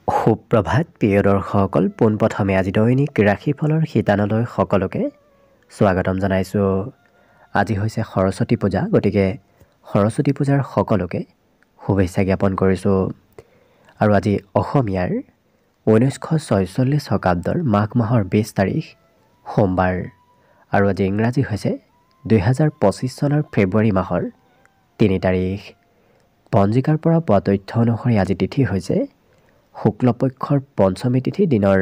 সুপ্ৰভাত প্ৰিয় দৰ্শকসকল, পোনপ্ৰথমে আজি দৈনিক ৰাশিফলৰ শিতানলৈ সকলোকে স্বাগতম জনাইছোঁ। আজি হৈছে সৰস্বতী পূজা, গতিকে সৰস্বতী পূজাৰ সকলোকে শুভেচ্ছা জ্ঞাপন কৰিছোঁ। আৰু আজি অসমীয়াৰ 1946 শকাব্দৰ মাঘ মাহৰ 20 তাৰিখ সোমবাৰ, আৰু আজি ইংৰাজী হৈছে 2025 চনৰ ফেব্ৰুৱাৰী মাহৰ 3 তাৰিখ। পঞ্জিকাৰ পৰা পোৱা তথ্য অনুসৰি আজি তিথি হৈছে শুক্লপক্ষৰ পঞ্চমী তিথি, দিনৰ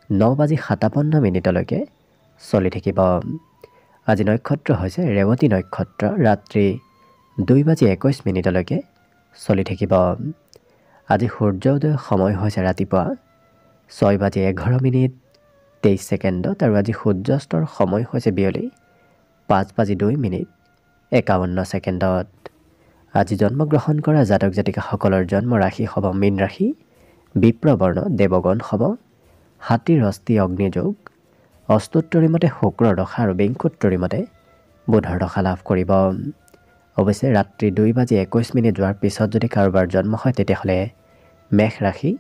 9:57 চলি থাকিব। আজি নক্ষত্ৰ হৈছে ৰেৱতী নক্ষত্ৰ, ৰাত্ৰি 2:21 চলি থাকিব। আজি সূৰ্যোদয় সময় হৈছে ৰাতিপুৱা 6:11:23 আৰু আজি সূৰ্যাস্তৰ সময় হৈছে বিয়লি 5:02:51। আজি জন্মগ্ৰহণ কৰা জাতক জাতিকাসকলৰ জন্ম ৰাশি হ'ব মীন ৰাশি, বিপ্ৰবৰ্ণ দেৱগণ হ'ব, হাতীৰ অস্থি অগ্নিযোগ, অস্তোত্তৰী মতে শুক্ৰৰ দশা আৰু বিংশোত্তৰী মতে বুধৰ দশা লাভ কৰিব। অৱশ্যে ৰাত্ৰি 2:21 যোৱাৰ পিছত যদি কাৰোবাৰ জন্ম হয় তেতিয়াহ'লে মেষ ৰাশি,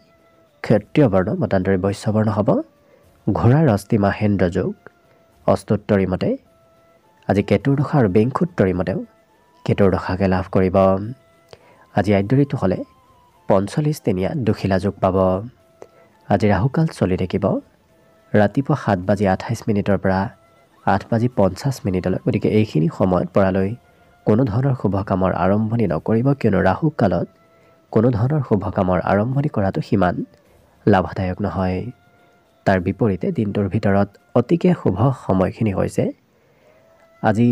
ক্ষত্ৰিয় বৰ্ণ মতান্তৰী বৈশ্যবৰ্ণ হ'ব, ঘোঁৰাৰ অস্থি মাহেন্দ্ৰ যোগ, অস্তোত্তৰী মতে আজি কেতুৰ দশা আৰু বিংশোত্তৰী মতেও কেতুৰ দশাকে লাভ কৰিব। আজি আদ্য ঋতু হ'লে 45 দিনীয়া দুখিলা যোগ পাব। আজি ৰাহুকাল চলি থাকিব ৰাতিপুৱা 7:28 পৰা 8:50। গতিকে এইখিনি সময়ত পৰালৈ কোনো ধৰণৰ শুভ কামৰ আৰম্ভণি নকৰিব, কিয়নো ৰাহুকালত কোনো ধৰণৰ শুভ কামৰ আৰম্ভণি কৰাটো সিমান লাভদায়ক নহয়। তাৰ বিপৰীতে দিনটোৰ ভিতৰত অতিকে শুভ সময়খিনি হৈছে আজি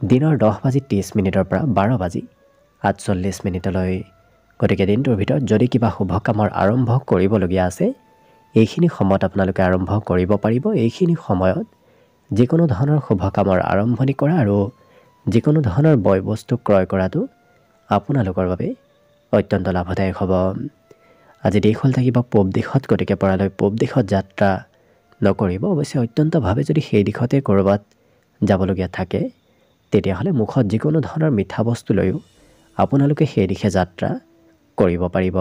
দিনৰ 10:30 পৰা 12:48। গতিকে দিনটোৰ ভিতৰত যদি কিবা শুভ কামৰ আৰম্ভ কৰিবলগীয়া আছে, এইখিনি সময়ত আপোনালোকে আৰম্ভ কৰিব পাৰিব। এইখিনি সময়ত যিকোনো ধৰণৰ শুভ কামৰ আৰম্ভণি কৰা আৰু যিকোনো ধৰণৰ বয় বস্তু ক্ৰয় কৰাটো আপোনালোকৰ বাবে অত্যন্ত লাভদায়ক হ'ব। আজি দিশ হ'ল থাকিব পূব দিশত, গতিকে পৰালৈ পূব দিশত যাত্ৰা নকৰিব। অৱশ্যে অত্যন্তভাৱে যদি সেই দিশতে ক'ৰবাত যাবলগীয়া থাকে তেতিয়াহ'লে মুখত যিকোনো ধৰণৰ মিঠা বস্তু লৈও আপোনালোকে সেই দিশে যাত্ৰা কৰিব পাৰিব।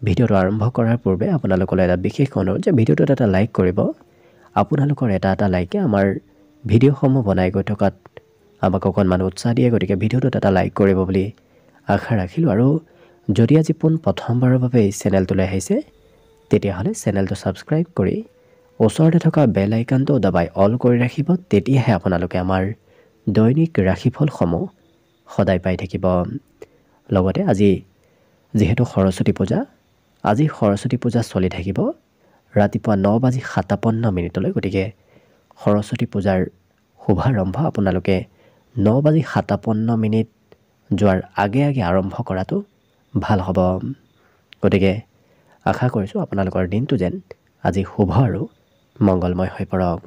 ভিডিঅ'টো আৰম্ভ কৰাৰ পূৰ্বে আপোনালোকলৈ এটা বিশেষ অনুৰোধ যে ভিডিঅ'টোত এটা লাইক কৰিব। আপোনালোকৰ এটা লাইকে আমাৰ ভিডিঅ'সমূহ বনাই গৈ থকাত আমাক অকণমান উৎসাহ দিয়ে, গতিকে ভিডিঅ'টোত এটা লাইক কৰিব বুলি আশা ৰাখিলোঁ। আৰু যদি আজি প্ৰথমবাৰৰ বাবে এই চেনেলটোলৈ আহিছে তেতিয়াহ'লে চেনেলটো ছাবস্ক্ৰাইব কৰি ওচৰতে থকা বেল আইকনটো দবাই অল কৰি ৰাখিব। তেতিয়াহে আপোনালোকে আমাৰ দৈনিক ৰাশিফলসমূহ সদায় পাই থাকিব। লগতে আজি যিহেতু সৰস্বতী পূজা, আজি সৰস্বতী পূজা চলি থাকিব ৰাতিপুৱা 9:57। গতিকে সৰস্বতী পূজাৰ শুভাৰম্ভ আপোনালোকে 9:57 যোৱাৰ আগে আগে আৰম্ভ কৰাটো ভাল হ'ব। গতিকে আশা কৰিছোঁ আপোনালোকৰ দিনটো যেন আজি শুভ আৰু মংগলময় হৈ পৰক।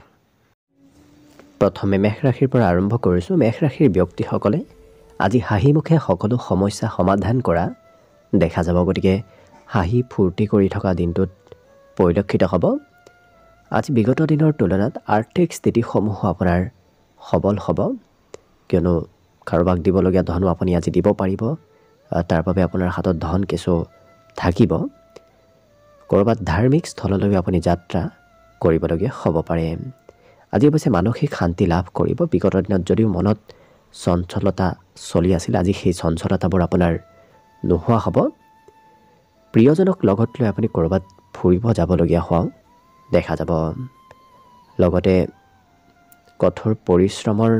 প্ৰথমে মেষ ৰাশিৰ পৰা আৰম্ভ কৰিছোঁ। মেষ ৰাশিৰ ব্যক্তিসকলে আজি হাঁহিমুখে সকলো সমস্যা সমাধান কৰা দেখা যাব। গতিকে হাঁহি ফূৰ্তি কৰি থকা দিনটোত পৰিলক্ষিত হ'ব। আজি বিগত দিনৰ তুলনাত আৰ্থিক স্থিতিসমূহো আপোনাৰ সবল হ'ব, কিয়নো কাৰোবাক দিবলগীয়া ধনো আপুনি আজি দিব পাৰিব। তাৰ বাবে আপোনাৰ হাতত ধন কিছু থাকিব। ক'ৰবাত ধাৰ্মিক স্থললৈ আপুনি যাত্ৰা কৰিবলগীয়া হ'ব পাৰে। আজি অৱশ্যে মানসিক শান্তি লাভ কৰিব। বিগত দিনত যদিও মনত চঞ্চলতা চলি আছিল, আজি সেই চঞ্চলতাবোৰ আপোনাৰ নোহোৱা হ'ব। প্ৰিয়জনক লগত লৈ আপুনি ক'ৰবাত ফুৰিব যাবলগীয়া হোৱাও দেখা যাব। লগতে কঠোৰ পৰিশ্ৰমৰ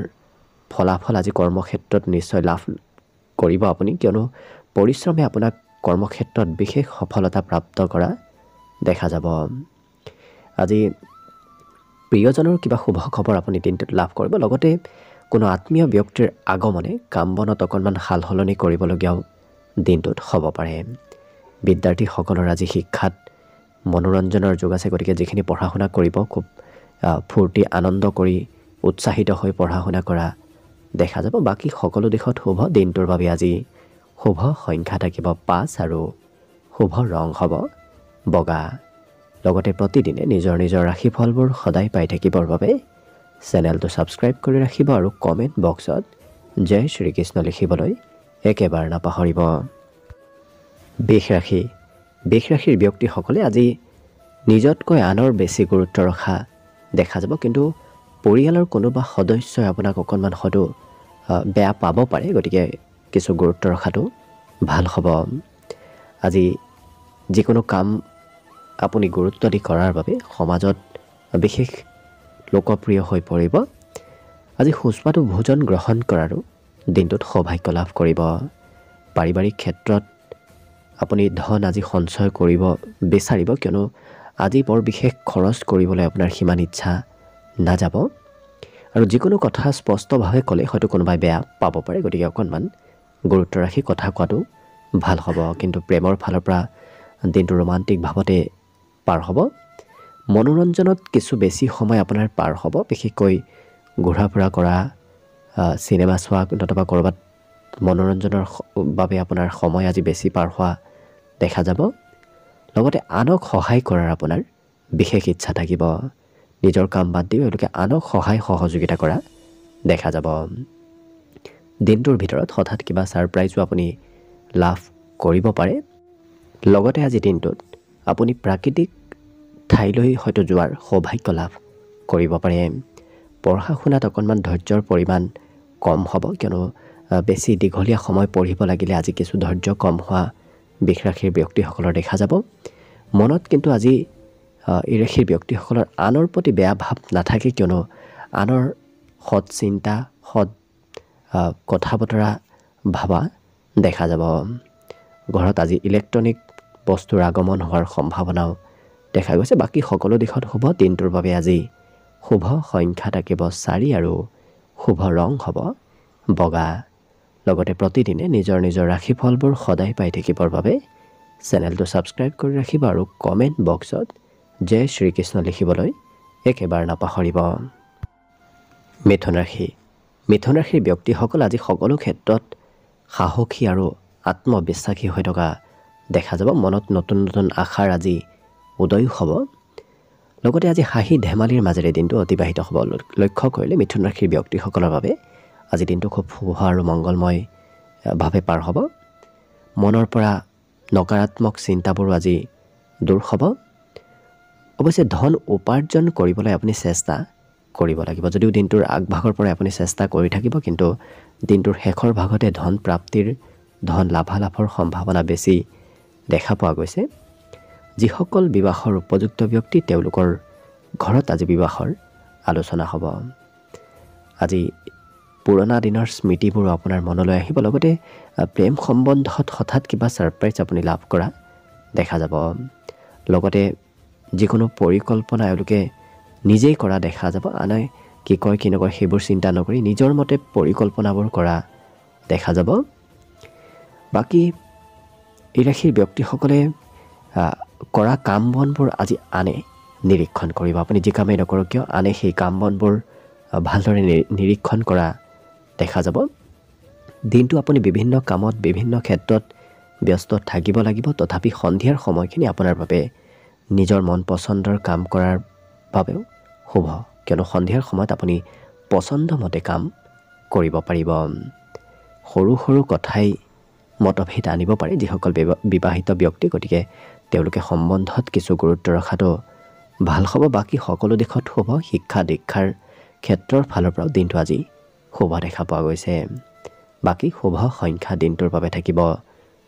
ফলাফল আজি কৰ্মক্ষেত্ৰত নিশ্চয় লাভ কৰিব আপুনি, কিয়নো পৰিশ্ৰমে আপোনাক কৰ্মক্ষেত্ৰত বিশেষ সফলতা প্ৰাপ্ত কৰা দেখা যাব। আজি প্ৰিয়জনৰ কিবা শুভ খবৰ আপুনি দিনটোত লাভ কৰিব। লগতে কোনো আত্মীয় ব্যক্তিৰ আগমনে কাম বনত অকণমান সাল সলনি কৰিবলগীয়াও দিনটোত হ'ব পাৰে। বিদ্যাৰ্থীসকলৰ আজি শিক্ষাত মনোৰঞ্জনৰ যোগ আছে, গতিকে যিখিনি পঢ়া শুনা কৰিব খুব ফূৰ্তি আনন্দ কৰি উৎসাহিত হৈ পঢ়া শুনা কৰা দেখা যাব। বাকী সকলো দিশত শুভ। দিনটোৰ বাবে আজি শুভ সংখ্যা থাকিব 5 আৰু শুভ ৰং হ'ব বগা। লগতে প্ৰতিদিনে নিজৰ নিজৰ ৰাশিফলবোৰ সদায় পাই থাকিবৰ বাবে চেনেলটো ছাবস্ক্ৰাইব কৰি ৰাখিব আৰু কমেণ্ট বক্সত জয় শ্ৰীকৃষ্ণ লিখিবলৈ একেবাৰে নাপাহৰিব। বৃষ ৰাশি বৃষ ৰাশিৰ ব্যক্তিসকলে আজি নিজতকৈ আনৰ বেছি গুৰুত্ব ৰখা দেখা যাব, কিন্তু পৰিয়ালৰ কোনোবা সদস্যই আপোনাক অকণমান হয়তো বেয়া পাব পাৰে, গতিকে কিছু গুৰুত্ব ৰখাটো ভাল হ'ব। আজি যিকোনো কাম আপুনি গুৰুত্ব দি কৰাৰ বাবে সমাজত বিশেষ লোকপ্ৰিয় হৈ পৰিব। আজি সুস্বাদু ভোজন গ্ৰহণ কৰাৰো দিনটোত সৌভাগ্য লাভ কৰিব। পাৰিবাৰিক ক্ষেত্ৰত আপুনি ধন আজি সঞ্চয় কৰিব বিচাৰিব, কিয়নো আজি বৰ বিশেষ খৰচ কৰিবলৈ আপোনাৰ সিমান ইচ্ছা নাযাব। আৰু যিকোনো কথা স্পষ্টভাৱে ক'লে হয়তো কোনোবাই বেয়া পাব পাৰে, গতিকে অকণমান গুৰুত্ব ৰাখি কথা কোৱাটো ভাল হ'ব। কিন্তু প্ৰেমৰ ফালৰ পৰা দিনটো ৰোমান্টিক ভাৱতে পাৰ হ'ব। মনোৰঞ্জনত কিছু বেছি সময় আপোনাৰ পাৰ হ'ব, বিশেষকৈ ঘূৰা ফুৰা কৰা, চিনেমা চোৱা, নতুবা ক'ৰবাত মনোৰঞ্জনৰ বাবে আপোনাৰ সময় আজি বেছি পাৰ হোৱা দেখা যাব। লগতে আনক সহায় কৰাৰ আপোনাৰ বিশেষ ইচ্ছা থাকিব। নিজৰ কাম বাদ দি এওঁলোকে আনক সহায় সহযোগিতা কৰা দেখা যাব। দিনটোৰ ভিতৰত হঠাৎ কিবা ছাৰপ্ৰাইজো আপুনি লাভ কৰিব পাৰে। লগতে আজি দিনটোত আপুনি প্ৰাকৃতিক ঠাইলৈ হয়তো যোৱাৰ সৌভাগ্য লাভ কৰিব পাৰে। পঢ়া শুনাত অকণমান ধৈৰ্যৰ পৰিমাণ কম হ'ব, কিয়নো বেছি দীঘলীয়া সময় পঢ়িব লাগিলে আজি কিছু ধৈৰ্য কম হোৱা বৃষ ৰাশিৰ ব্যক্তিসকলৰ দেখা যাব। মনত কিন্তু আজি এই ৰাশিৰ ব্যক্তিসকলৰ আনৰ প্ৰতি বেয়া ভাৱ নাথাকে, কিয়নো আনৰ সৎ চিন্তা, সৎ কথা বতৰা ভাবা দেখা যাব। ঘৰত আজি ইলেক্ট্ৰনিক বস্তুৰ আগমন হোৱাৰ সম্ভাৱনাও দেখা গৈছে। বাকী সকলো দিশত শুভ। দিনটোৰ বাবে আজি শুভ সংখ্যা থাকিব 4 আৰু শুভ ৰং হ'ব বগা। লগতে প্ৰতিদিনে নিজৰ নিজৰ ৰাশিফলবোৰ সদায় পাই থাকিবৰ বাবে চেনেলটো ছাবস্ক্ৰাইব কৰি ৰাখিব আৰু কমেণ্ট বক্সত জয় শ্ৰীকৃষ্ণ লিখিবলৈ একেবাৰে নাপাহৰিব। মিথুন ৰাশি। মিথুন ৰাশিৰ ব্যক্তিসকল আজি সকলো ক্ষেত্ৰত সাহসী আৰু আত্মবিশ্বাসী হৈ থকা দেখা যাব। মনত নতুন নতুন আশাৰ আজি উদয় হ'ব। লগতে আজি হাঁহি ধেমালিৰ মাজেৰে দিনটো অতিবাহিত হ'ব। লক্ষ্য কৰিলে মিথুন ৰাশিৰ ব্যক্তিসকলৰ বাবে আজি দিনটো খুব শুভ আৰু মংগলময়ভাৱে পাৰ হ'ব। মনৰ পৰা নকাৰাত্মক চিন্তাবোৰো আজি দূৰ হ'ব। অৱশ্যে ধন উপাৰ্জন কৰিবলৈ আপুনি চেষ্টা কৰিব লাগিব। যদিও দিনটোৰ আগভাগৰ পৰাই আপুনি চেষ্টা কৰি থাকিব, কিন্তু দিনটোৰ শেষৰ ভাগতে ধন প্ৰাপ্তিৰ, ধন লাভালাভৰ সম্ভাৱনা বেছি দেখা পোৱা গৈছে। যিসকল বিবাহৰ উপযুক্ত ব্যক্তি তেওঁলোকৰ ঘৰত আজি বিবাহৰ আলোচনা হ'ব। আজি পুৰণা দিনৰ স্মৃতিবোৰ আপোনাৰ মনলৈ আহিব। লগতে প্ৰেম সম্বন্ধত হঠাৎ কিবা ছাৰপ্ৰাইজ আপুনি লাভ কৰা দেখা যাব। লগতে যিকোনো পৰিকল্পনা এওঁলোকে নিজেই কৰা দেখা যাব। আনে কি কয় কি নকয় সেইবোৰ চিন্তা নকৰি নিজৰ মতে পৰিকল্পনাবোৰ কৰা দেখা যাব। বাকী এই ৰাশিৰ ব্যক্তিসকলে কৰা কাম বনবোৰ আজি আনে নিৰীক্ষণ কৰিব। আপুনি যি কামেই নকৰক কিয় আনে সেই কাম বনবোৰ ভালদৰে নিৰীক্ষণ কৰা দেখা যাব। দিনটো আপুনি বিভিন্ন কামত বিভিন্ন ক্ষেত্ৰত ব্যস্ত থাকিব লাগিব, তথাপি সন্ধিয়াৰ সময়খিনি আপোনাৰ বাবে নিজৰ মন পচন্দৰ কাম কৰাৰ বাবেও শুভ, কিয়নো সন্ধিয়াৰ সময়ত আপুনি পচন্দমতে কাম কৰিব পাৰিব। সৰু সৰু কথাই মতভেদ আনিব পাৰে যিসকল বিবাহিত ব্যক্তি, গতিকে তেওঁলোকে সম্বন্ধত কিছু গুৰুত্ব ৰখাটো ভাল হ'ব। বাকী সকলো দিশত শুভ। শিক্ষা দীক্ষাৰ ক্ষেত্ৰৰ ফালৰ পৰাও দিনটো আজি শুভ দেখা পোৱা গৈছে। বাকী শুভ সংখ্যা দিনটোৰ বাবে থাকিব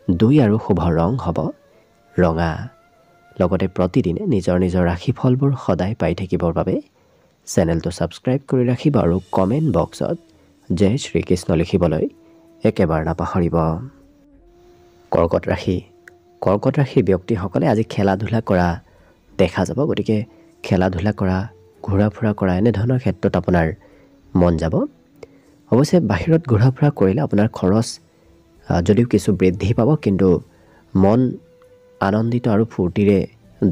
2 আৰু শুভ ৰং হ'ব ৰঙা। লগতে প্ৰতিদিনে নিজৰ নিজৰ ৰাশিফলবোৰ সদায় পাই থাকিবৰ বাবে চেনেলটো ছাবস্ক্ৰাইব কৰি ৰাখিব আৰু কমেণ্ট বক্সত জয় শ্ৰীকৃষ্ণ লিখিবলৈ একেবাৰে নাপাহৰিব। কৰ্কট ৰাশি। কৰ্কট ৰাশিৰ ব্যক্তিসকলে আজি খেলা ধূলা কৰা দেখা যাব। গতিকে খেলা ধূলা কৰা, ঘূৰা ফুৰা কৰা এনেধৰণৰ ক্ষেত্ৰত আপোনাৰ মন যাব। অৱশ্যে বাহিৰত ঘূৰা ফুৰা কৰিলে আপোনাৰ খৰচ যদিও কিছু বৃদ্ধি পাব, কিন্তু মন আনন্দিত আৰু ফূৰ্তিৰে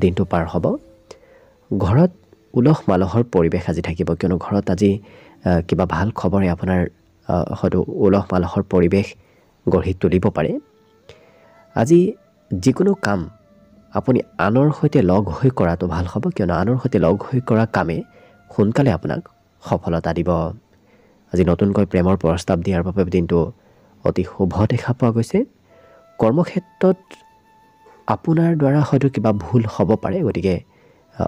দিনটো পাৰ হ'ব। ঘৰত উলহ মালহৰ পৰিৱেশ আজি থাকিব, কিয়নো ঘৰত আজি কিবা ভাল খবৰে আপোনাৰ হয়তো উলহ মালহৰ পৰিৱেশ গঢ়ি তুলিব পাৰে। আজি যিকোনো কাম আপুনি আনৰ সৈতে লগ হৈ কৰাটো ভাল হ'ব, কিয়নো আনৰ সৈতে লগ হৈ কৰা কামে সোনকালে আপোনাক সফলতা দিব। আজি নতুনকৈ প্ৰেমৰ প্ৰস্তাৱ দিয়াৰ বাবে দিনটো অতি শুভ দেখা পোৱা গৈছে। কৰ্মক্ষেত্ৰত আপোনাৰ দ্বাৰা হয়তো কিবা ভুল হ'ব পাৰে, গতিকে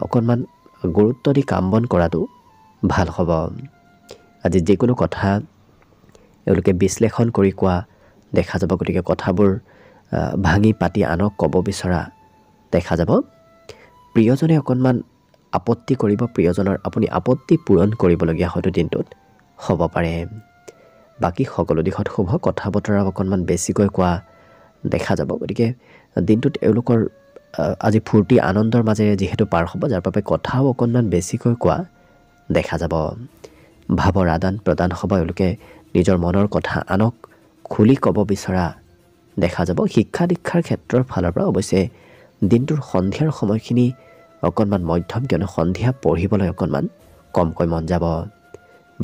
অকণমান গুৰুত্ব দি কাম বন কৰাটো ভাল হ'ব। আজি যিকোনো কথা এওঁলোকে বিশ্লেষণ কৰি কোৱা দেখা যাব, গতিকে কথাবোৰ ভাঙি পাতি আনক ক'ব বিচৰা দেখা যাব। প্ৰিয়জনে অকণমান আপত্তি কৰিব, প্ৰিয়জনৰ আপুনি আপত্তি পূৰণ কৰিবলগীয়া হয়তো দিনটোত হ'ব পাৰে। বাকী সকলো দিশত শুভ, কথা বতৰা অকণমান বেছিকৈ কোৱা দেখা যাব, গতিকে দিনটোত এওঁলোকৰ আজি ফূৰ্তি আনন্দৰ মাজেৰে যিহেতু পাৰ হ'ব, যাৰ বাবে কথাও অকণমান বেছিকৈ কোৱা দেখা যাব। ভাৱৰ আদান প্ৰদান হ'ব, এওঁলোকে নিজৰ মনৰ কথা আনক খুলি ক'ব বিচৰা দেখা যাব। শিক্ষা দীক্ষাৰ ক্ষেত্ৰৰ ফালৰ পৰা অৱশ্যে দিনটোৰ সন্ধিয়াৰ সময়খিনি অকণমান মধ্যম, কিয়নো সন্ধিয়া পঢ়িবলৈ অকণমান কমকৈ মন যাব।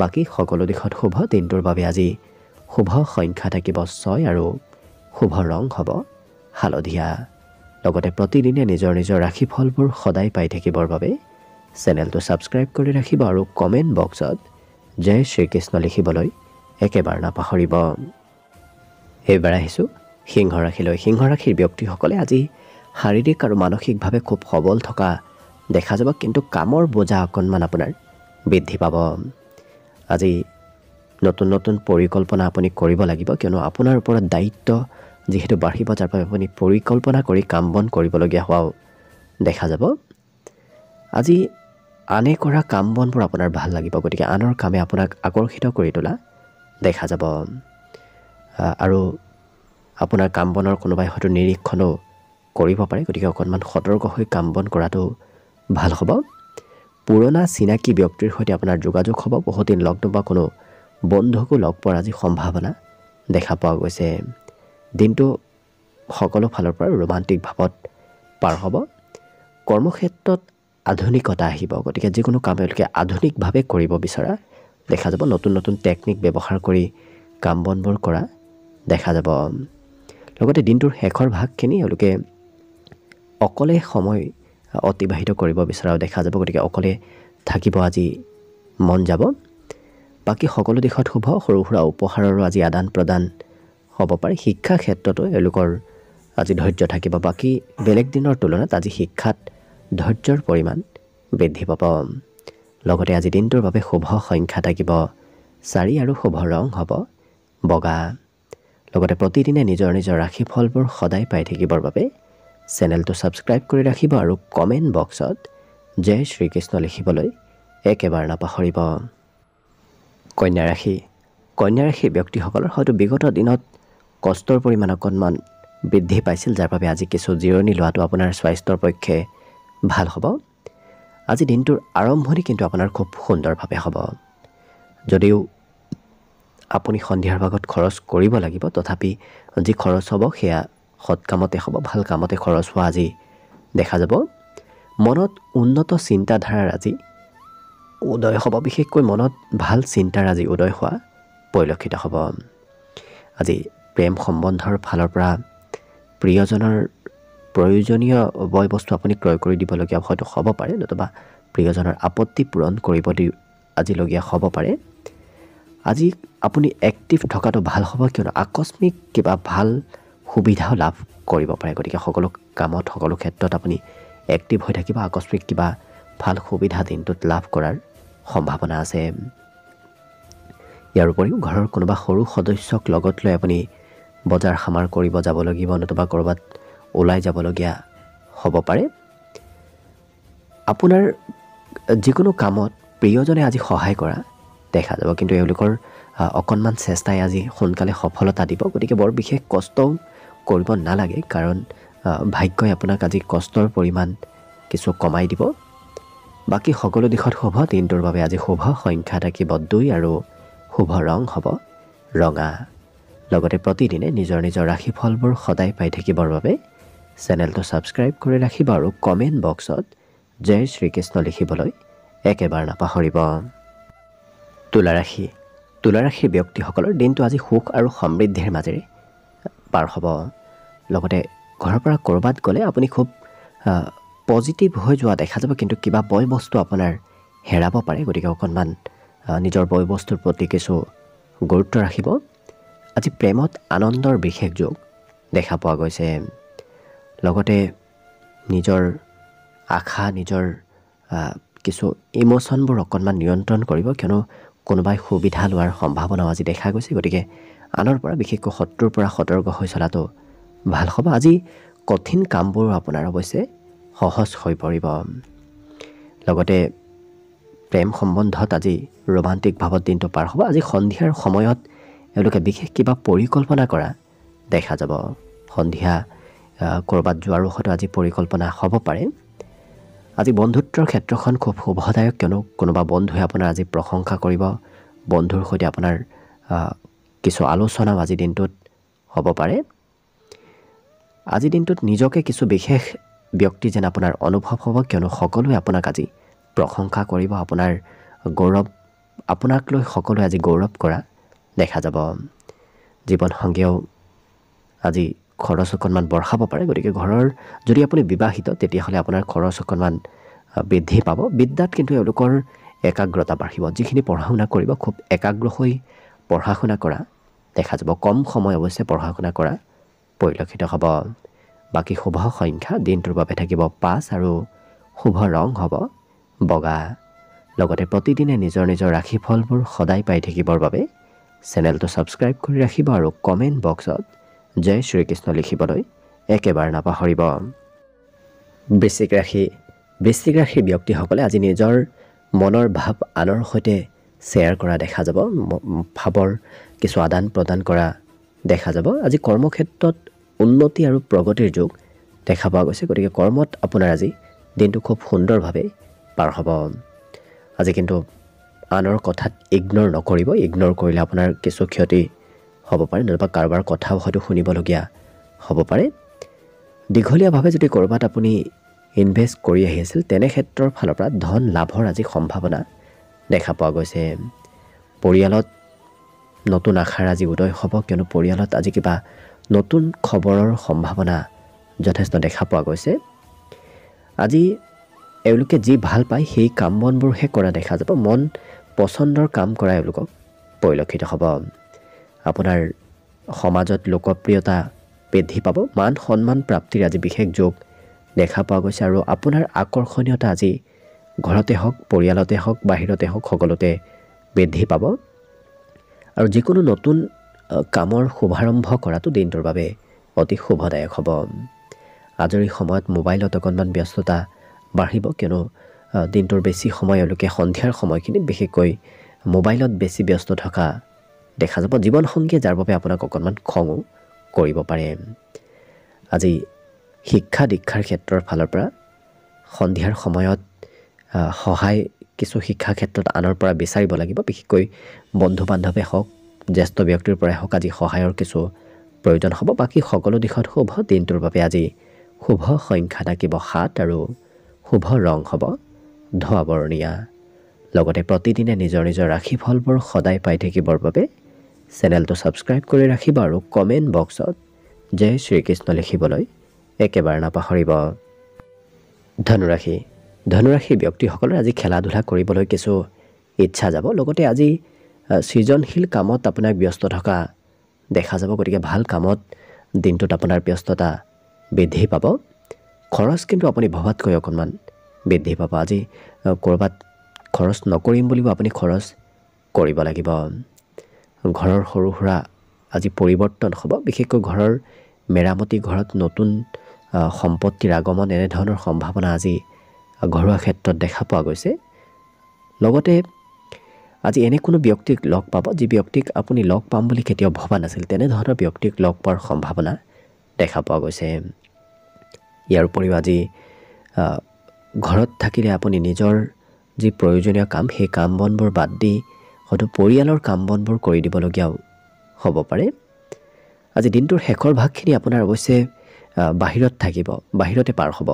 বাকী সকলো দিশত শুভ, দিনটোৰ বাবে আজি শুভ সংখ্যা থাকিব 6 আৰু শুভ ৰং হ'ব হালধীয়া। লগতে প্ৰতিদিনে নিজৰ নিজৰ ৰাশিফলবোৰ সদায় পাই থাকিবৰ বাবে চেনেলটো ছাবস্ক্ৰাইব কৰি ৰাখিব আৰু কমেণ্ট বক্সত জয় শ্ৰীকৃষ্ণ লিখিবলৈ একেবাৰে নাপাহৰিব। এইবাৰ আহিছোঁ সিংহ ৰাশিলৈ। সিংহ ৰাশিৰ ব্যক্তিসকলে আজি শাৰীৰিক আৰু মানসিকভাৱে খুব সবল থকা দেখা যাব, কিন্তু কামৰ বোজা অকণমান আপোনাৰ বৃদ্ধি পাব। আজি নতুন নতুন পৰিকল্পনা আপুনি কৰিব লাগিব, কিয়নো আপোনাৰ ওপৰত দায়িত্ব যিহেতু বাঢ়িব, যাৰ বাবে আপুনি পৰিকল্পনা কৰি কাম বন কৰিবলগীয়া হোৱাও দেখা যাব। আজি আনে কৰা কাম বনবোৰ আপোনাৰ ভাল লাগিব, গতিকে আনৰ কামে আপোনাক আকৰ্ষিত কৰি তোলা দেখা যাব। আৰু আপোনাৰ কাম বনৰ কোনোবাই হয়তো নিৰীক্ষণো কৰিব পাৰে, গতিকে অকণমান সতৰ্ক হৈ কাম বন কৰাটো ভাল হ'ব। পুৰণা চিনাকি ব্যক্তিৰ সৈতে আপোনাৰ যোগাযোগ হ'ব। বহুদিন লগ নোপোৱা কোনো বন্ধুকো লগ পোৱাৰ আজি সম্ভাৱনা দেখা পোৱা গৈছে। দিনটো সকলো ফালৰ পৰা ৰোমান্টিক ভাৱত পাৰ হ'ব। কৰ্মক্ষেত্ৰত আধুনিকতা আহিব, গতিকে যিকোনো কাম এওঁলোকে আধুনিকভাৱে কৰিব বিচৰা দেখা যাব। নতুন নতুন টেকনিক ব্যৱহাৰ কৰি কাম বনবোৰ কৰা দেখা যাব। লগতে দিনটোৰ শেষৰ ভাগখিনি এওঁলোকে অকলে সময় অতিবাহিত কৰিব বিচৰাও দেখা যাব, গতিকে অকলে থাকিব আজি মন যাব। বাকী সকলো দিশত শুভ, সৰু সুৰা উপহাৰৰো আজি আদান প্ৰদান হ'ব পাৰে। শিক্ষা ক্ষেত্ৰতো এওঁলোকৰ আজি ধৈৰ্য থাকিব। বাকী বেলেগ দিনৰ তুলনাত আজি শিক্ষাত ধৈৰ্যৰ পৰিমাণ বৃদ্ধি পাব। লগতে আজি দিনটোৰ বাবে শুভ সংখ্যা থাকিব 4 আৰু শুভ ৰং হ'ব বগা। লগতে প্ৰতিদিনে নিজৰ নিজৰ ৰাশিফলবোৰ সদায় পাই থাকিবৰ বাবে চেনেলটো ছাবস্ক্ৰাইব কৰি ৰাখিব আৰু কমেণ্ট বক্সত জয় শ্ৰীকৃষ্ণ লিখিবলৈ একেবাৰে নাপাহৰিব। কন্যা ৰাশি। কন্যা ৰাশিৰ ব্যক্তিসকলৰ হয়তো বিগত দিনত কষ্টৰ পৰিমাণ অকণমান বৃদ্ধি পাইছিল, যাৰ বাবে আজি কিছু জিৰণি লোৱাটো আপোনাৰ স্বাস্থ্যৰ পক্ষে ভাল হ'ব। আজি দিনটোৰ আৰম্ভণি কিন্তু আপোনাৰ খুব সুন্দৰভাৱে হ'ব। যদিও আপুনি সন্ধিয়াৰ ভাগত খৰচ কৰিব লাগিব, তথাপি যি খৰচ হ'ব সেয়া সৎ কামতে হ'ব, ভাল কামতে খৰচ হোৱা আজি দেখা যাব। মনত উন্নত চিন্তাধাৰাৰ আজি উদয় হ'ব, বিশেষকৈ মনত ভাল চিন্তাৰ আজি উদয় হোৱা পৰিলক্ষিত হ'ব। আজি প্ৰেম সম্বন্ধৰ ফালৰ পৰা প্ৰিয়জনৰ প্ৰয়োজনীয় বয় বস্তু আপুনি ক্ৰয় কৰি দিবলগীয়া হয়তো হ'ব পাৰে, নতুবা প্ৰিয়জনৰ আপত্তি পূৰণ কৰিব আজিলগীয়া হ'ব পাৰে। আজি আপুনি এক্টিভ থকাটো ভাল হ'ব, কিয়নো আকস্মিক কিবা ভাল সুবিধাও লাভ কৰিব পাৰে, গতিকে সকলো কামত সকলো ক্ষেত্ৰত আপুনি এক্টিভ হৈ থাকিব। আকস্মিক কিবা ভাল সুবিধা দিনটোত লাভ কৰাৰ সম্ভাৱনা আছে। ইয়াৰ উপৰিও ঘৰৰ কোনোবা সৰু সদস্যক লগত লৈ আপুনি বজাৰ সমাৰ কৰিব যাব লাগিব, নতুবা ক'ৰবাত ওলাই যাবলগীয়া হ'ব পাৰে। আপোনাৰ যিকোনো কামত প্ৰিয়জনে আজি সহায় কৰা দেখা যাব, কিন্তু এওঁলোকৰ অকণমান চেষ্টাই আজি সোনকালে সফলতা দিব, গতিকে বৰ বিশেষ কষ্টও কৰিব নালাগে, কাৰণ ভাগ্যই আপোনাক আজি কষ্টৰ পৰিমাণ কিছু কমাই দিব। বাকী সকলো দিশত শুভ, দিনটোৰ বাবে আজি শুভ সংখ্যা থাকিব 2 আৰু শুভ ৰং হ'ব ৰঙা। লগতে প্ৰতিদিনে নিজৰ নিজৰ ৰাশিফলবোৰ সদায় পাই থাকিবৰ বাবে চেনেলটো ছাবস্ক্ৰাইব কৰি ৰাখিব আৰু কমেণ্ট বক্সত জয় শ্ৰীকৃষ্ণ লিখিবলৈ একেবাৰে নাপাহৰিব। তুলা ৰাশি। তুলা ৰাশিৰ ব্যক্তিসকলৰ দিনটো আজি সুখ আৰু সমৃদ্ধিৰ মাজেৰে পাৰ হ'ব। লগতে ঘৰৰ পৰা ক'ৰবাত গ'লে আপুনি খুব পজিটিভ হৈ যোৱা দেখা যাব, কিন্তু কিবা বয় বস্তু আপোনাৰ হেৰাব পাৰে, গতিকে অকণমান নিজৰ বয় বস্তুৰ প্ৰতি কিছু গুৰুত্ব ৰাখিব। আজি প্ৰেমত আনন্দৰ বিশেষ যোগ দেখা পোৱা গৈছে। লগতে নিজৰ আশা নিজৰ কিছু ইমোশ্যনবোৰ অকণমান নিয়ন্ত্ৰণ কৰিব, কিয়নো কোনোবাই সুবিধা লোৱাৰ সম্ভাৱনাও আজি দেখা গৈছে। গতিকে আনৰ পৰা বিশেষকৈ শত্ৰুৰ পৰা সতৰ্ক হৈ চলাটো ভাল হ'ব। আজি কঠিন কামবোৰ আপোনাৰ অৱশ্যে সহজ হৈ পৰিব। লগতে প্ৰেম সম্বন্ধত আজি ৰোমান্টিক ভাৱত দিনটো পাৰ হ'ব। আজি সন্ধিয়াৰ সময়ত এওঁলোকে বিশেষ কিবা পৰিকল্পনা কৰা দেখা যাব। সন্ধিয়া ক'ৰবাত যোৱাৰো হয়তো আজি পৰিকল্পনা হ'ব পাৰে। আজি বন্ধুত্বৰ ক্ষেত্ৰখন খুব শুভদায়ক, কিয়নো কোনোবা বন্ধুৱে আপোনাৰ আজি প্ৰশংসা কৰিব। বন্ধুৰ সৈতে আপোনাৰ কিছু আলোচনাও আজি দিনটোত হ'ব পাৰে। আজিৰ দিনটোত নিজকে কিছু বিশেষ ব্যক্তি যেন আপোনাৰ অনুভৱ হ'ব, কিয়নো সকলোৱে আপোনাক আজি প্ৰশংসা কৰিব। আপোনাৰ গৌৰৱ, আপোনাক লৈ সকলোৱে আজি গৌৰৱ কৰা দেখা যাব। জীৱনসংগীয়েও আজি খৰচ অকণমান বঢ়াব পাৰে। গতিকে ঘৰৰ যদি আপুনি বিবাহিত তেতিয়াহ'লে আপোনাৰ খৰচ অকণমান বৃদ্ধি পাব। বিদ্যাত কিন্তু এওঁলোকৰ একাগ্ৰতা বাঢ়িব। যিখিনি পঢ়া শুনা কৰিব খুব একাগ্ৰ হৈ পঢ়া শুনা কৰা দেখা যাব। কম সময় অৱশ্যে পঢ়া শুনা কৰা পৰিলক্ষিত হ'ব। বাকী শুভ সংখ্যা দিনটোৰ বাবে থাকিব 5 আৰু শুভ ৰং হ'ব বগা। লগতে প্ৰতিদিনে নিজৰ নিজৰ ৰাশিফলবোৰ সদায় পাই থাকিবৰ বাবে চেনেলটো ছাবস্ক্ৰাইব কৰি ৰাখিব আৰু কমেণ্ট বক্সত জয় শ্ৰীকৃষ্ণ লিখিবলৈ একেবাৰে নাপাহৰিব। বৃশ্চিক ৰাশি। বৃশ্চিক ৰাশিৰ ব্যক্তিসকলে আজি নিজৰ মনৰ ভাৱ আনৰ সৈতে শ্বেয়াৰ কৰা দেখা যাব। ভাৱৰ কিছু আদান প্ৰদান কৰা দেখা যাব। আজি কৰ্মক্ষেত্ৰত উন্নতি আৰু প্ৰগতিৰ যুগ দেখা পোৱা গৈছে। গতিকে কৰ্মত আপোনাৰ আজি দিনটো খুব সুন্দৰভাৱে পাৰ হ'ব। আজি কিন্তু আনৰ কথাত ইগন'ৰ নকৰিব। ইগন'ৰ কৰিলে আপোনাৰ কিছু ক্ষতি হ'ব পাৰে, নতুবা কাৰোবাৰ কথাও হয়তো শুনিবলগীয়া হ'ব পাৰে। দীঘলীয়াভাৱে যদি ক'ৰবাত আপুনি ইনভেষ্ট কৰি আহি আছিল তেনে ক্ষেত্ৰৰ ফালৰ পৰা ধন লাভৰ আজি সম্ভাৱনা দেখা পোৱা গৈছে। পৰিয়ালত নতুন আশাৰ আজি উদয় হ'ব, কিয়নো পৰিয়ালত আজি কিবা নতুন খবৰৰ সম্ভাৱনা যথেষ্ট দেখা পোৱা গৈছে। আজি এওঁলোকে যি ভাল পায় সেই কাম বনবোৰহে কৰা দেখা যাব। মন পচন্দৰ কাম কৰা এওঁলোকক পৰিলক্ষিত হ'ব। আপোনাৰ সমাজত লোকপ্ৰিয়তা বৃদ্ধি পাব। মান সন্মান প্ৰাপ্তিৰ আজি বিশেষ যোগ দেখা পোৱা গৈছে। আৰু আপোনাৰ আকৰ্ষণীয়তা আজি ঘৰতে হওক, পৰিয়ালতে হওক, বাহিৰতে হওক, সকলোতে বৃদ্ধি পাব। আৰু যিকোনো নতুন কামৰ শুভাৰম্ভ কৰাটো দিনটোৰ বাবে অতি শুভদায়ক হ'ব। আজৰি সময়ত মোবাইলত অকণমান ব্যস্ততা বাঢ়িব, কিয়নো দিনটোৰ বেছি সময় এওঁলোকে সন্ধিয়াৰ সময়খিনিত বিশেষকৈ মোবাইলত বেছি ব্যস্ত থকা দেখা যাব। জীৱনসংগীয়ে যাৰ বাবে আপোনাক অকণমান খঙো কৰিব পাৰে। আজি শিক্ষা দীক্ষাৰ ক্ষেত্ৰৰ ফালৰ পৰা সন্ধিয়াৰ সময়ত সহায় কিছু শিক্ষা ক্ষেত্ৰত আনৰ পৰা বিচাৰিব লাগিব। বিশেষকৈ বন্ধু বান্ধৱে হওক, জ্যেষ্ঠ ব্যক্তিৰ পৰাই হওক, আজি সহায়ৰ কিছু প্ৰয়োজন হ'ব। বাকী সকলো দিশত শুভ। দিনটোৰ বাবে আজি শুভ সংখ্যা থাকিব 7 আৰু শুভ ৰং হ'ব ধোঁৱা বৰণীয়া। লগতে প্ৰতিদিনে নিজৰ নিজৰ ৰাশিফলবোৰ সদায় পাই থাকিবৰ বাবে চেনেলটো ছাবস্ক্ৰাইব কৰি ৰাখিব আৰু কমেণ্ট বক্সত জয় শ্ৰীকৃষ্ণ লিখিবলৈ একেবাৰে নাপাহৰিব। ধনুৰাশি। ধনুৰাশিৰ ব্যক্তিসকলৰ আজি খেলা ধূলা কৰিবলৈ কিছু ইচ্ছা যাব। লগতে আজি সৃজনশীল কামত আপোনাক ব্যস্ত থকা দেখা যাব। গতিকে ভাল কামত দিনটোত আপোনাৰ ব্যস্ততা বৃদ্ধি পাব। খৰচ কিন্তু আপুনি ভবাতকৈ অকণমান বৃদ্ধি পাব। আজি ক'ৰবাত খৰচ নকৰিম বুলিও আপুনি খৰচ কৰিব লাগিব। ঘৰৰ সৰু সুৰা আজি পৰিৱৰ্তন হ'ব। বিশেষকৈ ঘৰৰ মেৰামতি, ঘৰত নতুন সম্পত্তিৰ আগমন, এনেধৰণৰ সম্ভাৱনা আজি ঘৰুৱা ক্ষেত্ৰত দেখা পোৱা গৈছে। লগতে আজি এনে কোনো ব্যক্তিক লগ পাব যি ব্যক্তিক আপুনি লগ পাম বুলি কেতিয়াও ভবা নাছিল, তেনেধৰণৰ ব্যক্তিক লগ পোৱাৰ সম্ভাৱনা দেখা পোৱা গৈছে। ইয়াৰ উপৰিও আজি ঘৰত থাকিলে আপুনি নিজৰ যি প্ৰয়োজনীয় কাম সেই কাম বনবোৰ বাদ দি হয়তো পৰিয়ালৰ কাম বনবোৰ কৰি দিবলগীয়াও হ'ব পাৰে। আজি দিনটোৰ শেষৰ ভাগখিনি আপোনাৰ অৱশ্যে বাহিৰত থাকিব, বাহিৰতে পাৰ হ'ব।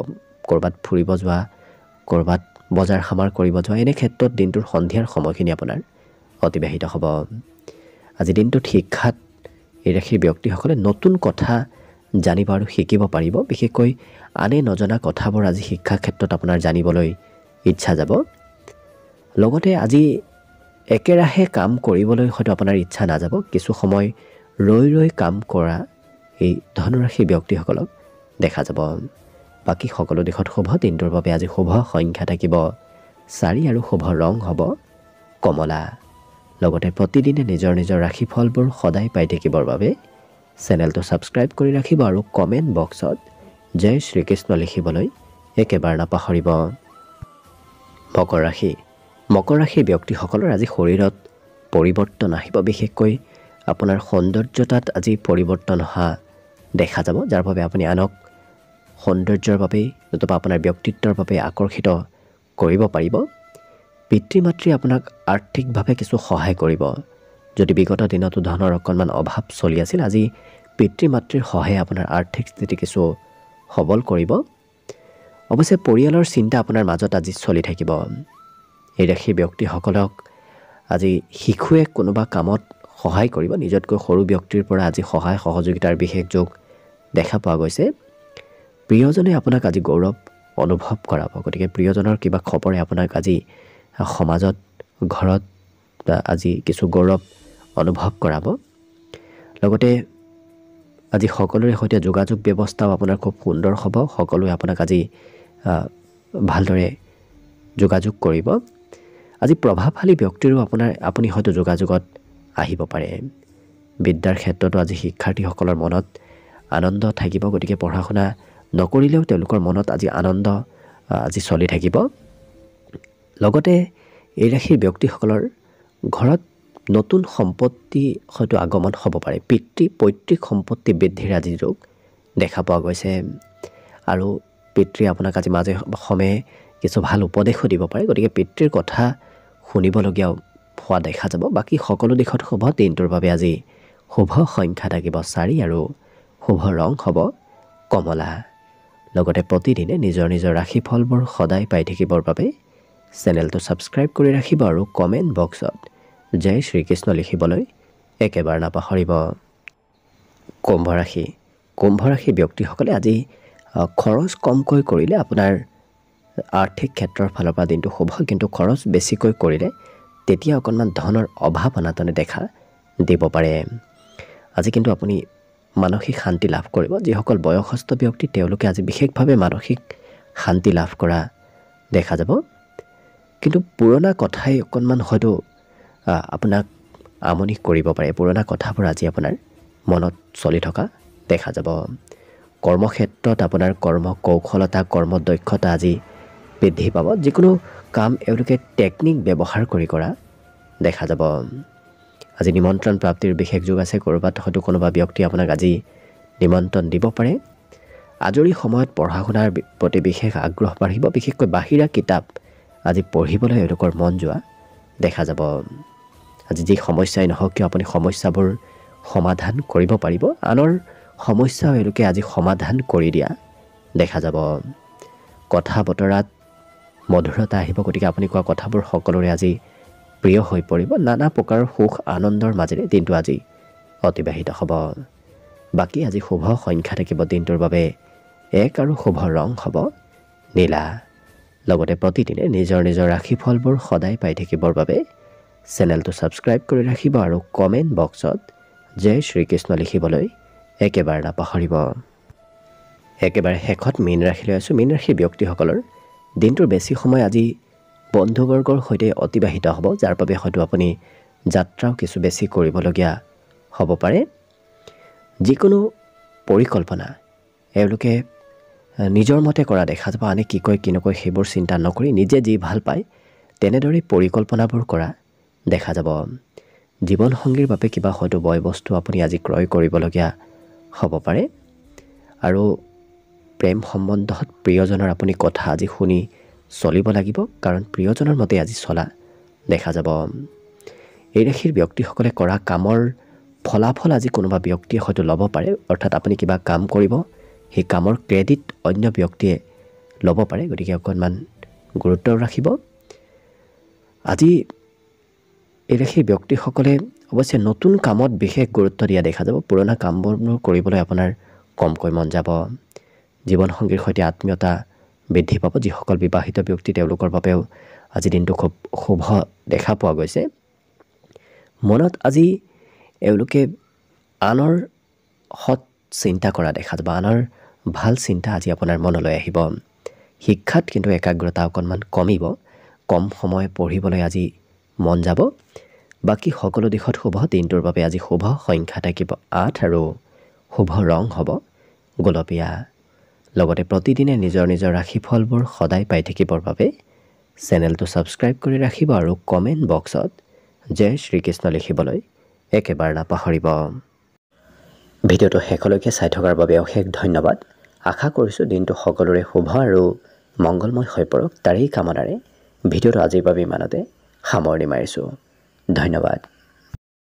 ক'ৰবাত ফুৰিব যোৱা, ক'ৰবাত বজাৰ সমাৰ কৰিব যোৱা, এনে ক্ষেত্ৰত দিনটোৰ সন্ধিয়াৰ সময়খিনি আপোনাৰ অতিবাহিত হ'ব। আজি দিনটোত শিক্ষাত এই ৰাশিৰ ব্যক্তিসকলে নতুন কথা জানিব আৰু শিকিব পাৰিব। বিশেষকৈ আনে নজনা কথাবোৰ আজি শিক্ষা ক্ষেত্ৰত আপোনাৰ জানিবলৈ ইচ্ছা যাব। লগতে আজি একেৰাহে কাম কৰিবলৈ হয়তো আপোনাৰ ইচ্ছা নাযাব। কিছু সময় ৰৈ ৰৈ কাম কৰা এই ধনুৰাশি ব্যক্তিসকলক দেখা যাব। বাকী সকলো দিশত শুভ। দিনটোৰ বাবে আজি শুভ সংখ্যা থাকিব 4 আৰু শুভ ৰং হ'ব কমলা। লগতে প্ৰতিদিনে নিজৰ নিজৰ ৰাশিফলবোৰ সদায় পাই থাকিবৰ বাবে চেনেলটো ছাবস্ক্ৰাইব কৰি ৰাখিব আৰু কমেণ্ট বক্সত জয় শ্ৰীকৃষ্ণ লিখিবলৈ একেবাৰে নাপাহৰিব। মকৰ ৰাশি। মকৰ ৰাশিৰ ব্যক্তিসকলৰ আজি শৰীৰত পৰিৱৰ্তন আহিব। বিশেষকৈ আপোনাৰ সৌন্দৰ্যতাত আজি পৰিৱৰ্তন অহা দেখা যাব, যাৰ বাবে আপুনি আনক সৌন্দৰ্যৰ বাবে নতুবা আপোনাৰ ব্যক্তিত্বৰ বাবে আকৰ্ষিত কৰিব পাৰিব। পিতৃ মাতৃয়ে আপোনাক আৰ্থিকভাৱে কিছু সহায় কৰিব। যদি বিগত দিনতো ধনৰ অকণমান অভাৱ চলি আছিল, আজি পিতৃ মাতৃৰ সহায়ে আপোনাৰ আৰ্থিক স্থিতি কিছু সবল কৰিব। অৱশ্যে পৰিয়ালৰ চিন্তা আপোনাৰ মাজত আজি চলি থাকিব। এই ৰাশিৰ ব্যক্তিসকলক আজি শিশুৱে কোনোবা কামত সহায় কৰিব। নিজতকৈ সৰু ব্যক্তিৰ পৰা আজি সহায় সহযোগিতাৰ বিশেষ যোগ দেখা পোৱা গৈছে। প্ৰিয়জনে আপোনাক আজি গৌৰৱ অনুভৱ কৰাব। গতিকে প্ৰিয়জনৰ কিবা খবৰে আপোনাক আজি সমাজত ঘৰত আজি কিছু গৌৰৱ অনুভৱ কৰাব। লগতে আজি সকলোৰে সৈতে যোগাযোগ ব্যৱস্থাও আপোনাৰ খুব সুন্দৰ হ'ব। সকলোৱে আপোনাক আজি ভালদৰে যোগাযোগ কৰিব। আজি প্ৰভাৱশালী ব্যক্তিৰো আপুনি হয়তো যোগাযোগত আহিব পাৰে। বিদ্যাৰ ক্ষেত্ৰতো আজি শিক্ষাৰ্থীসকলৰ মনত আনন্দ থাকিব। গতিকে পঢ়া শুনা নকৰিলেও তেওঁলোকৰ মনত আজি আনন্দ আজি চলি থাকিব। লগতে এই ৰাশিৰ ব্যক্তিসকলৰ ঘৰত নতুন সম্পত্তি হয়তো আগমন হ'ব পাৰে। পৈতৃক সম্পত্তি বৃদ্ধিৰ আজি যোগ দেখা পোৱা গৈছে। আৰু পিতৃয়ে আপোনাক আজি মাজে সময়ে কিছু ভাল উপদেশো দিব পাৰে। গতিকে পিতৃৰ কথা শুনিবলগীয়া হোৱা দেখা যাব। বাকী সকলো দিশত শুভ। দিনটোৰ বাবে আজি শুভ সংখ্যা থাকিব 4 আৰু শুভ ৰং হ'ব কমলা। লগতে প্ৰতিদিনে নিজৰ নিজৰ ৰাশিফলবোৰ সদায় পাই থাকিবৰ বাবে চেনেলটো ছাবস্ক্ৰাইব কৰি ৰাখিব আৰু কমেণ্ট বক্সত জয় শ্ৰীকৃষ্ণ লিখিবলৈ একেবাৰে নাপাহৰিব। কুম্ভ ৰাশি। কুম্ভ ৰাশিৰ ব্যক্তিসকলে আজি খৰচ কমকৈ কৰিলে আপোনাৰ আৰ্থিক ক্ষেত্ৰৰ ফালৰ পৰা দিনটো শুভ। কিন্তু খৰচ বেছিকৈ কৰিলে তেতিয়া অকণমান ধনৰ অভাৱ অনাটনে দেখা দিব পাৰে। আজি কিন্তু আপুনি মানসিক শান্তি লাভ কৰিব। যিসকল বয়সস্থ ব্যক্তি তেওঁলোকে আজি বিশেষভাৱে মানসিক শান্তি লাভ কৰা দেখা যাব। কিন্তু পুৰণা কথাই অকণমান হয়তো আপোনাক আমনি কৰিব পাৰে। পুৰণা কথাবোৰ আজি আপোনাৰ মনত চলি থকা দেখা যাব। কৰ্মক্ষেত্ৰত আপোনাৰ কৰ্ম কৌশলতা কৰ্ম দক্ষতা আজি বৃদ্ধি পাব। যিকোনো কাম এওঁলোকে টেকনিক ব্যৱহাৰ কৰি কৰা দেখা যাব। আজি নিমন্ত্ৰণ প্ৰাপ্তিৰ বিশেষ যোগ আছে। ক'ৰবাত হয়তো কোনোবা ব্যক্তি আপোনাক আজি নিমন্ত্ৰণ দিব পাৰে। আজৰি সময়ত পঢ়া শুনাৰ প্ৰতি বিশেষ আগ্ৰহ বাঢ়িব। বিশেষকৈ বাহিৰা কিতাপ আজি পঢ়িবলৈ এওঁলোকৰ মন যোৱা দেখা যাব। আজি যি সমস্যাই নহওক কিয় আপুনি সমস্যাবোৰ সমাধান কৰিব পাৰিব। আনৰ সমস্যাও এওঁলোকে আজি সমাধান কৰি দিয়া দেখা যাব। কথা বতৰাত মধুৰতা আহিব। গতিকে আপুনি কোৱা কথাবোৰ সকলোৰে আজি প্ৰিয় হৈ পৰিব। নানা প্ৰকাৰৰ সুখ আনন্দৰ মাজেৰে দিনটো আজি অতিবাহিত হ'ব। বাকী আজি শুভ সংখ্যা থাকিব দিনটোৰ বাবে 1 আৰু শুভ ৰং হ'ব নীলা। লগতে প্ৰতিদিনে নিজৰ নিজৰ ৰাশিফলবোৰ সদায় পাই থাকিবৰ বাবে চেনেলটো ছাবস্ক্ৰাইব কৰি ৰাখিব আৰু কমেণ্ট বক্সত জয় শ্ৰীকৃষ্ণ লিখিবলৈ একেবাৰে নাপাহৰিব। একেবাৰে শেষত মীন ৰাশিলৈ আছোঁ। মীন ৰাশিৰ ব্যক্তিসকলৰ দিনটোৰ বেছি সময় আজি বন্ধুবৰ্গৰ সৈতে অতিবাহিত হ'ব, যাৰ বাবে হয়তো আপুনি যাত্ৰাও কিছু বেছি কৰিবলগীয়া হ'ব পাৰে। যিকোনো পৰিকল্পনা এওঁলোকে নিজৰ মতে কৰা দেখা যাব। আনে কি কয় কি নকয় সেইবোৰ চিন্তা নকৰি নিজে যি ভাল পায় তেনেদৰেই পৰিকল্পনাবোৰ কৰা দেখা যাব। জীৱনসংগীৰ বাবে কিবা হয়তো বয় বস্তু আপুনি আজি ক্ৰয় কৰিবলগীয়া হ'ব পাৰে। আৰু প্ৰেম সম্বন্ধত প্ৰিয়জনৰ আপুনি কথা আজি শুনি চলিব লাগিব, কাৰণ প্ৰিয়জনৰ মতে আজি চলা দেখা যাব। এই ৰাশিৰ ব্যক্তিসকলে কৰা কামৰ ফলাফল আজি কোনোবা ব্যক্তিয়ে হয়তো ল'ব পাৰে। অৰ্থাৎ আপুনি কিবা কাম কৰিব, সেই কামৰ ক্ৰেডিট অন্য ব্যক্তিয়ে ল'ব পাৰে। গতিকে অকণমান গুৰুত্ব ৰাখিব। আজি এই ৰাশিৰ ব্যক্তিসকলে অৱশ্যে নতুন কামত বিশেষ গুৰুত্ব দিয়া দেখা যাব। পুৰণা কামবোৰ কৰিবলৈ আপোনাৰ কমকৈ মন যাব। জীৱনসংগীৰ সৈতে আত্মীয়তা বৃদ্ধি পাব। যিসকল বিবাহিত ব্যক্তি তেওঁলোকৰ বাবেও আজি দিনটো খুব শুভ দেখা পোৱা গৈছে। মনত আজি এওঁলোকে আনৰ সৎ চিন্তা কৰা দেখা যাব। আনৰ ভাল চিন্তা আজি আপোনাৰ মনলৈ আহিব। শিক্ষাত কিন্তু একাগ্ৰতা অকণমান কমিব। কম সময় পঢ়িবলৈ আজি মন যাব। বাকী সকলো দিশত শুভ। দিনটোৰ বাবে আজি শুভ সংখ্যা থাকিব 8 আৰু শুভ ৰং হ'ব গোলপীয়া। লগতে প্ৰতিদিনে নিজৰ নিজৰ ৰাশিফলবোৰ সদায় পাই থাকিবৰ বাবে চেনেলটো ছাবস্ক্ৰাইব কৰি ৰাখিব আৰু কমেণ্ট বক্সত জয় শ্ৰীকৃষ্ণ লিখিবলৈ একেবাৰে নাপাহৰিব। ভিডিঅ'টো শেষলৈকে চাই থকাৰ বাবে অশেষ ধন্যবাদ। আশা কৰিছোঁ দিনটো সকলোৰে শুভ আৰু মংগলময় হৈ পৰক। তাৰেই কামনাৰে ভিডিঅ'টো আজিৰ বাবে ইমানতে সামৰণি মাৰিছোঁ। ধন্যবাদ।